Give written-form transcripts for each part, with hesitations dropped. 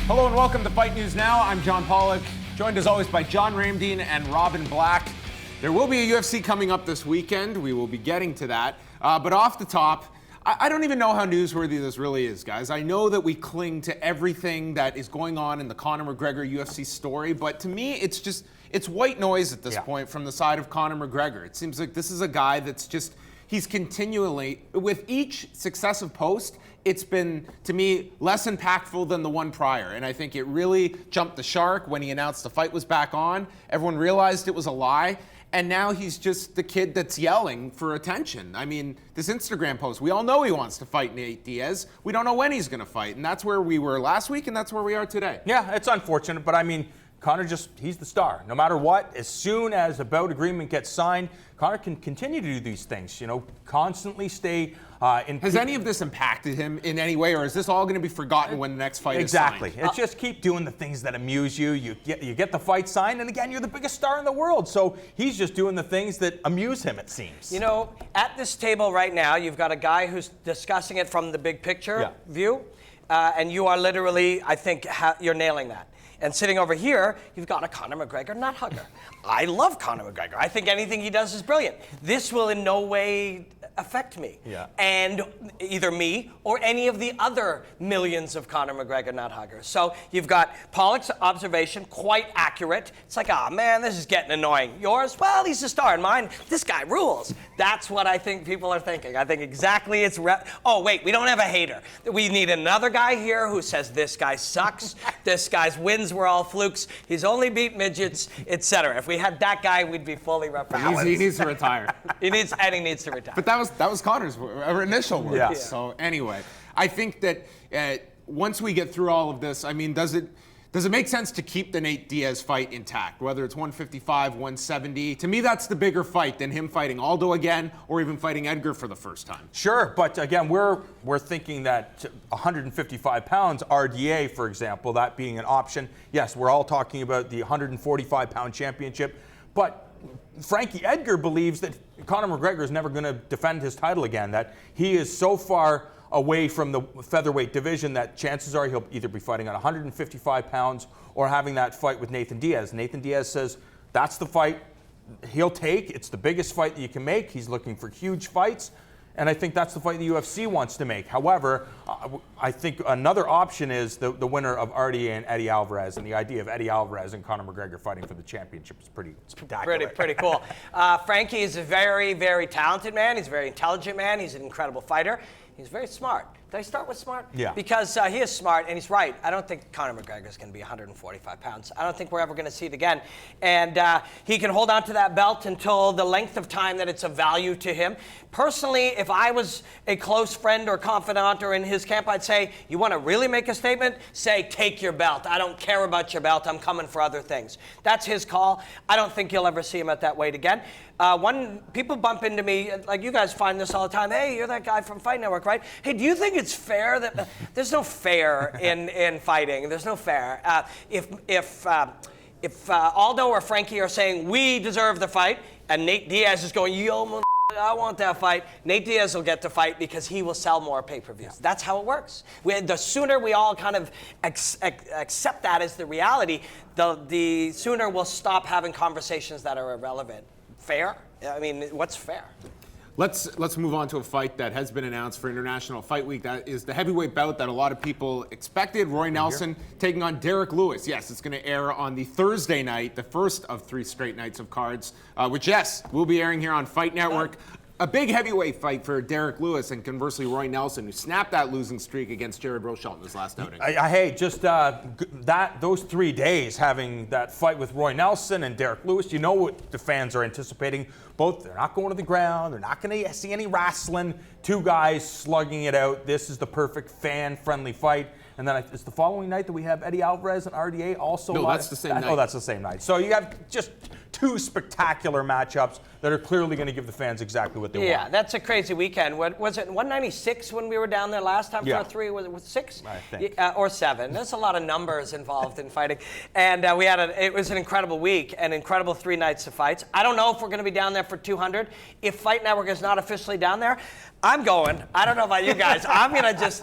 Hello and welcome to Fight News Now. I'm John Pollock, joined as always by John Ramdeen and Robin Black. There will be a UFC coming up this weekend. We will be getting to that. But off the top, I don't even know how newsworthy this really is, guys. I know that we cling to everything that is going on in the Conor McGregor UFC story, but to me, it's white noise at this point from the side of Conor McGregor. It seems like this is a guy that's he's continually, with each successive post, it's been, to me, less impactful than the one prior. And I think it really jumped the shark when he announced the fight was back on. Everyone realized it was a lie. And now he's just the kid that's yelling for attention. I mean, this Instagram post, we all know he wants to fight Nate Diaz. We don't know when he's going to fight. And that's where we were last week, and that's where we are today. Yeah, it's unfortunate, but I mean, Conor he's the star. No matter what, as soon as a bout agreement gets signed, Conor can continue to do these things, constantly stay in. Has any of this impacted him in any way, or is this all going to be forgotten when the next fight is signed? Exactly. It's just keep doing the things that amuse you. You get the fight signed, and again, you're the biggest star in the world. So he's just doing the things that amuse him, it seems. At this table right now, you've got a guy who's discussing it from the big picture view, and you are literally, I think, you're nailing that. And sitting over here, you've got a Conor McGregor nut hugger. I love Conor McGregor. I think anything he does is brilliant. This will in no way affect me. And either me or any of the other millions of Conor McGregor nut huggers. So you've got Pollock's observation, quite accurate. It's like, oh man, this is getting annoying. Yours, well, he's a star. And mine, this guy rules. That's what I think people are thinking. I think exactly oh wait, we don't have a hater. We need another guy here who says this guy sucks. This guy's wins were all flukes. He's only beat midgets, etc. If we had that guy, we'd be fully rebalanced. He needs to retire. He needs to retire. But that was Conor's initial words. Yeah. So anyway, I think that once we get through all of this, I mean, does it make sense to keep the Nate Diaz fight intact, whether it's 155, 170? To me, that's the bigger fight than him fighting Aldo again or even fighting Edgar for the first time. Sure, but again, we're thinking that 155 pounds RDA, for example, that being an option. Yes, we're all talking about the 145-pound championship, but Frankie Edgar believes that Conor McGregor is never going to defend his title again, that he is so far away from the featherweight division that chances are he'll either be fighting at 155 pounds or having that fight with Nathan Diaz. Nathan Diaz says that's the fight he'll take. It's the biggest fight that you can make. He's looking for huge fights, and I think that's the fight the UFC wants to make. However, I think another option is the winner of RDA and Eddie Alvarez, and the idea of Eddie Alvarez and Conor McGregor fighting for the championship is pretty spectacular. Pretty cool. Frankie is a very, very talented man. He's a very intelligent man. He's an incredible fighter. He's very smart. Did I start with smart? Yeah. Because he is smart, and he's right. I don't think Conor McGregor is going to be 145 pounds. I don't think we're ever going to see it again. And he can hold on to that belt until the length of time that it's of value to him. Personally, if I was a close friend or confidant or in his camp, I'd say, you want to really make a statement? Say, take your belt. I don't care about your belt. I'm coming for other things. That's his call. I don't think you'll ever see him at that weight again. People bump into me, like you guys find this all the time. Hey, you're that guy from Fight Network, right? Hey, do you think it's fair that there's no fair in fighting? There's no fair. If Aldo or Frankie are saying we deserve the fight, and Nate Diaz is going, yo, I want that fight, Nate Diaz will get the fight because he will sell more pay-per-views. Yeah. That's how it works. The sooner we all kind of accept that as the reality, the sooner we'll stop having conversations that are irrelevant. Fair? I mean, what's fair? Let's move on to a fight that has been announced for International Fight Week. That is the heavyweight bout that a lot of people expected. Roy Nelson taking on Derrick Lewis. Yes, it's going to air on the Thursday night, the first of 3 straight nights of cards, which, yes, will be airing here on Fight Network. A big heavyweight fight for Derrick Lewis and conversely Roy Nelson, who snapped that losing streak against Jared Rochelle in his last outing. Hey, just those 3 days having that fight with Roy Nelson and Derrick Lewis, you know what the fans are anticipating. Both, they're not going to the ground. They're not going to see any wrestling. 2 guys slugging it out. This is the perfect fan-friendly fight. And then it's the following night that we have Eddie Alvarez and RDA also. No, that's the same night. Oh, that's the same night. So you have just 2 spectacular matchups that are clearly going to give the fans exactly what they want. Yeah, that's a crazy weekend. What was it, 196 when we were down there last time for a 3? Was it 6? I think. Or 7. There's a lot of numbers involved in fighting. And it was an incredible week, an incredible 3 nights of fights. I don't know if we're going to be down there for 200. If Fight Network is not officially down there, I'm going. I don't know about you guys. I'm going to just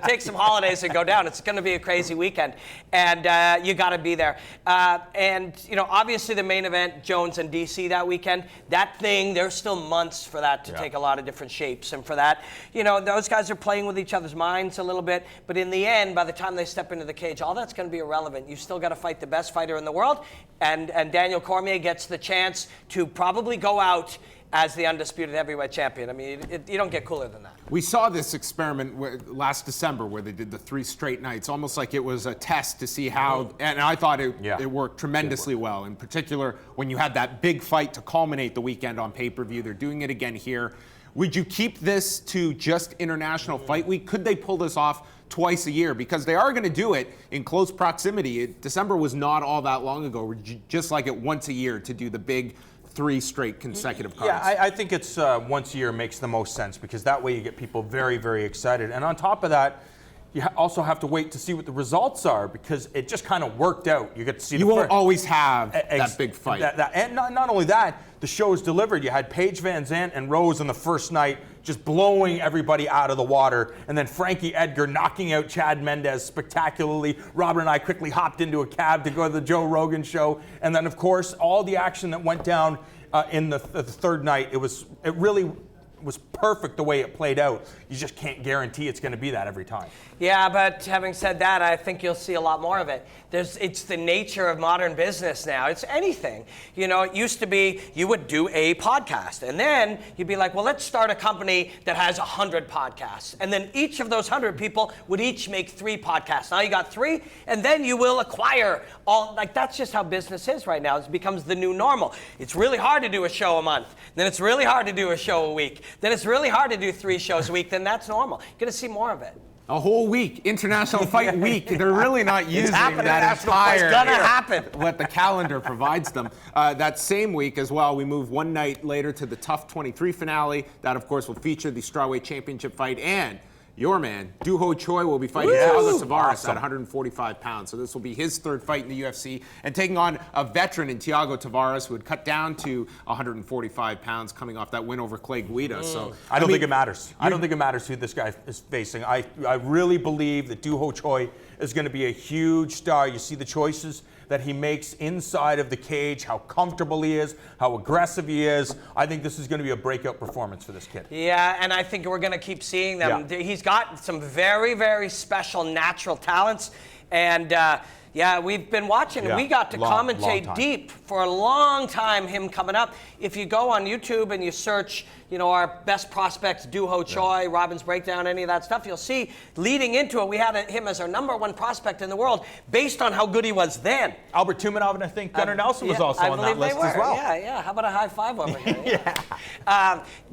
take some holidays and go down. down. It's going to be a crazy weekend, and you got to be there. And obviously the main event, Jones and DC that weekend. That thing, there's still months for that to take a lot of different shapes, and for that, those guys are playing with each other's minds a little bit. But in the end, by the time they step into the cage, all that's going to be irrelevant. You still got to fight the best fighter in the world, and Daniel Cormier gets the chance to probably go out as the undisputed heavyweight champion. I mean, you don't get cooler than that. We saw this experiment last December where they did the 3 straight nights, almost like it was a test to see how, and I thought it worked tremendously well. In particular, when you had that big fight to culminate the weekend on pay-per-view. They're doing it again here. Would you keep this to just International Fight Week? Could they pull this off twice a year? Because they are going to do it in close proximity. December was not all that long ago. Would just like it once a year to do the big 3 straight consecutive cards? Yeah, I think it's once a year makes the most sense, because that way you get people very, very excited. And on top of that, you also have to wait to see what the results are, because it just kind of worked out. You get to see. You won't always have that big fight. And not only that, the show is delivered. You had Paige Van Zandt and Rose on the first night, just blowing everybody out of the water, and then Frankie Edgar knocking out Chad Mendez spectacularly. Robert and I quickly hopped into a cab to go to the Joe Rogan show, and then of course all the action that went down in the third night. It really was perfect the way it played out. You just can't guarantee it's going to be that every time. Yeah, but having said that, I think you'll see a lot more of it. It's the nature of modern business now. It's anything. It used to be you would do a podcast, and then you'd be like, well, let's start a company that has 100 podcasts. And then each of those 100 people would each make 3 podcasts. Now you got 3, and then you will acquire all. Like, that's just how business is right now. It becomes the new normal. It's really hard to do a show a month. Then it's really hard to do a show a week. Then it's really hard to do 3 shows a week. Then that's normal. You're going to see more of it. A whole week, International Fight Week. They're really not using that entire. It's gonna happen. What the calendar provides them. That same week as well, we move one night later to the Tough 23 finale. That, of course, will feature the strawweight championship fight, and your man, Doo-Ho Choi, will be fighting Thiago Tavares at 145 pounds. So this will be his 3rd fight in the UFC, and taking on a veteran in Thiago Tavares, who had cut down to 145 pounds coming off that win over Clay Guida. So I don't think it matters. I don't think it matters who this guy is facing. I really believe that Doo-Ho Choi is going to be a huge star. You see the choices that he makes inside of the cage, how comfortable he is, how aggressive he is. I think this is going to be a breakout performance for this kid. Yeah, and I think we're going to keep seeing them. Yeah. He's got some very, very special natural talents, and we've been watching. Yeah. We got to commentate deep for a long time, him coming up. If you go on YouTube and you search, our best prospects, Doo-Ho Choi, Robin's Breakdown, any of that stuff, you'll see leading into it, we had him as our #1 prospect in the world based on how good he was then. Albert Tumanov, and I think Gunnar Nelson was also on that list as well. Yeah. How about a high five over here?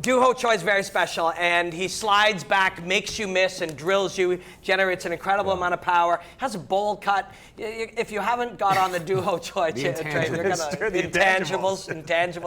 Doo-Ho Choi is very special, and he slides back, makes you miss, and drills you, generates an incredible amount of power, has a bowl cut. If you haven't got on the Doo-Ho Choi train, you're gonna intangibles,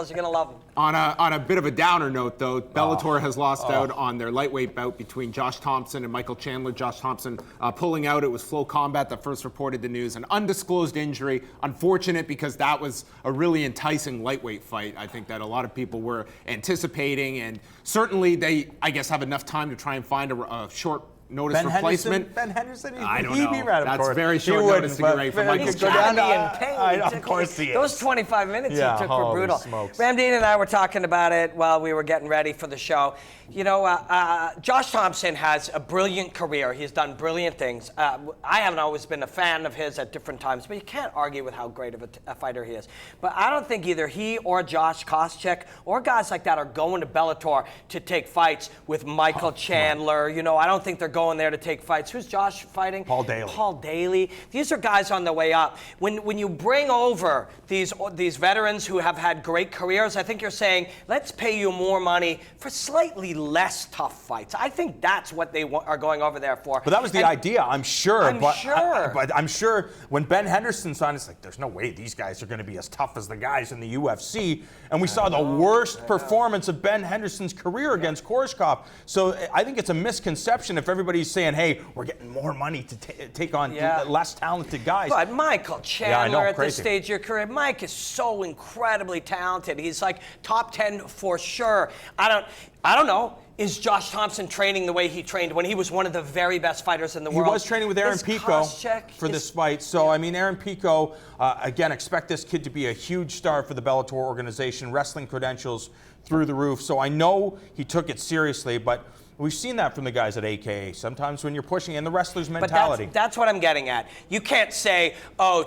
you're gonna love them. On a bit of a downer note, though, Bellator has lost out on their lightweight bout between Josh Thompson and Michael Chandler. Josh Thompson pulling out. It was Flow Combat that first reported the news. An undisclosed injury. Unfortunate, because that was a really enticing lightweight fight. I think that a lot of people were anticipating, and certainly they, I guess, have enough time to try and find a short notice replacement. Ben Henderson? I don't know. That's very short notice to get ready for Michael Chandler. Of course he is. Those 25 minutes he took were brutal. Ramdean and I were talking about it while we were getting ready for the show. Josh Thompson has a brilliant career. He's done brilliant things. I haven't always been a fan of his at different times, but you can't argue with how great of a fighter he is. But I don't think either he or Josh Koscheck or guys like that are going to Bellator to take fights with Michael Chandler. I don't think they're going there to take fights. Who's Josh fighting? Paul Daly. Paul Daly. These are guys on the way up. When you bring over these veterans who have had great careers, I think you're saying, let's pay you more money for slightly less tough fights. I think that's what they are going over there for. But that was the idea, I'm sure. But I'm sure when Ben Henderson signed, it's like, there's no way these guys are going to be as tough as the guys in the UFC. And we saw the worst performance of Ben Henderson's career against Koreshkov. So I think it's a misconception if everybody everybody's saying, hey, we're getting more money to take on less talented guys. But Michael Chandler at this crazy. stage of your career, Mike is so incredibly talented. He's like top 10 for sure. I don't know. Is Josh Thompson training the way he trained when he was one of the very best fighters in the world? He was training with Aaron Pico for this fight. So, I mean, Aaron Pico, again, expect this kid to be a huge star for the Bellator organization, wrestling credentials through the roof. So I know he took it seriously, but we've seen that from the guys at AKA. Sometimes when you're pushing in the wrestler's mentality. But that's what I'm getting at. You can't say, oh,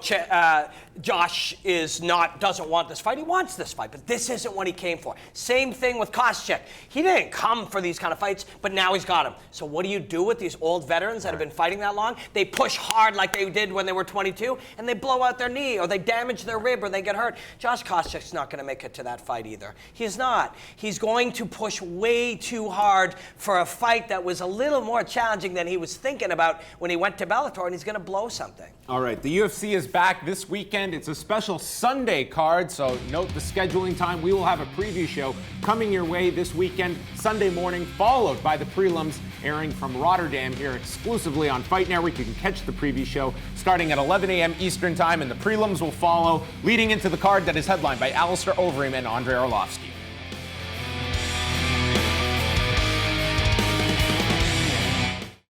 Josh doesn't want this fight. He wants this fight, but this isn't what he came for. Same thing with Koscheck. He didn't come for these kind of fights, but now he's got them. So what do you do with these old veterans that have been fighting that long? They push hard like they did when they were 22, and they blow out their knee, or they damage their rib, or they get hurt. Josh Koscheck's not going to make it to that fight either. He's not. He's going to push way too hard for a fight that was a little more challenging than he was thinking about when he went to Bellator, and he's going to blow something. All right, the UFC is back this weekend. It's a special Sunday card, so note the scheduling time. We will have a preview show coming your way this weekend, Sunday morning, followed by the prelims airing from Rotterdam here exclusively on Fight Network. You can catch the preview show starting at 11 a.m. Eastern Time, and the prelims will follow, leading into the card that is headlined by Alistair Overeem and Andrei Arlovski.